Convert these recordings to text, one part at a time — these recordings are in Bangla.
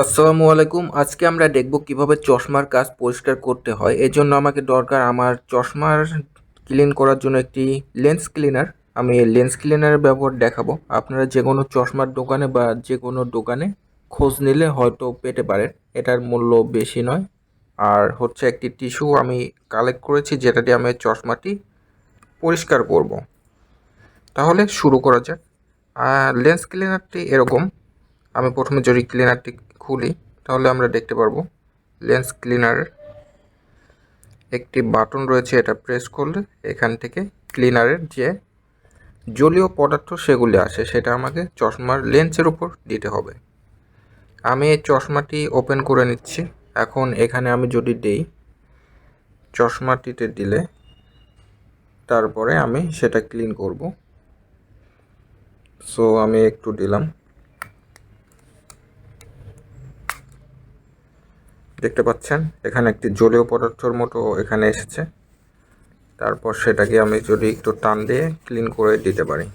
আসসালামু আলাইকুম। আজকে আমরা দেখব কিভাবে চশমার কাচ পরিষ্কার করতে হয়। এজন্য আমাকে দরকার আমার চশমার ক্লিন করার জন্য একটি লেন্স ক্লিনার। আমি এই লেন্স ক্লিনারের ব্যবহার দেখাবো। আপনারা যে কোনো চশমার দোকানে বা যে কোনো দোকানে খোঁজ নিলে হয়তো পেতে পারেন। এটার মূল্য বেশি নয়। আর হচ্ছে একটি টিস্যু আমি কালেক্ট করেছি, যেটা দিয়ে আমি চশমাটি পরিষ্কার করব। তাহলে শুরু করা যাক। লেন্স ক্লিনারটি এরকম। আমি প্রথমে যদি ক্লিনারটি খুলি তাহলে আমরা দেখতে পারবো লেন্স ক্লিনারের একটি বাটন রয়েছে। এটা প্রেস করলে এখান থেকে ক্লিনারের যে জলীয় পদার্থ সেগুলি আসে, সেটা আমাকে চশমার লেন্সের উপর দিতে হবে। আমি এই চশমাটি ওপেন করে নিচ্ছি। এখন এখানে আমি যদি দেই, চশমাটিতে দিলে তারপরে আমি সেটা ক্লিন করব। সো আমি একটু দিলাম, দেখতে পাচ্ছেন এখানে একটি জলীয় পদার্থের মতো এখানে এসেছে। তারপর সেটাকে আমি যদি একটু টান দিয়ে ক্লিন করে দিতে পারি।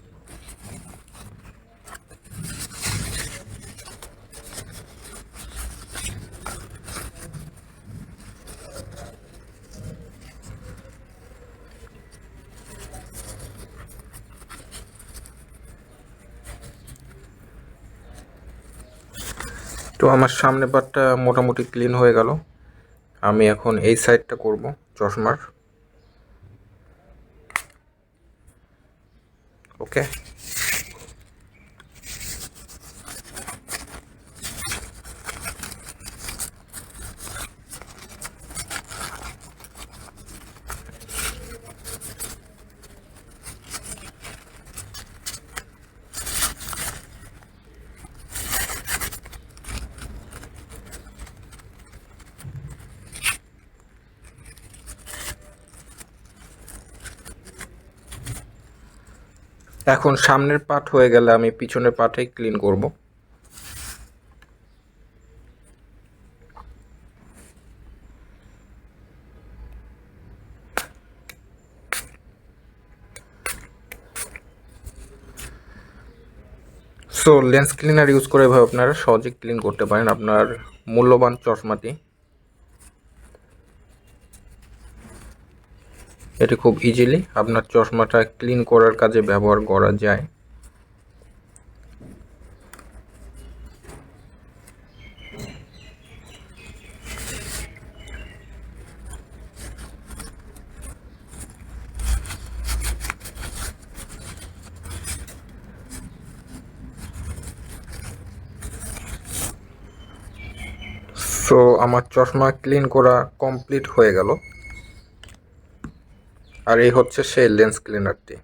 তো আমার সামনে পাটটা মোটামুটি ক্লিন হয়ে গেল। আমি এখন এই সাইডটা করব চশমার। ওকে, এখন সামনের পার্ট হয়ে গেলে আমি পিছনের পার্টে ক্লিন করব। সো লেন্স ক্লিনার ইউজ করে এভাবে আপনারা সহজে ক্লিন করতে পারেন আপনার মূল্যবান চশমাটি। এটি খুব ইজিলি আপনার চশমাটা ক্লিন করার কাজে ব্যবহার করা যায়। সো আমার চশমা ক্লিন করা কমপ্লিট হয়ে গেল। আর এই হচ্ছে সেই লেন্স ক্লিনারটি।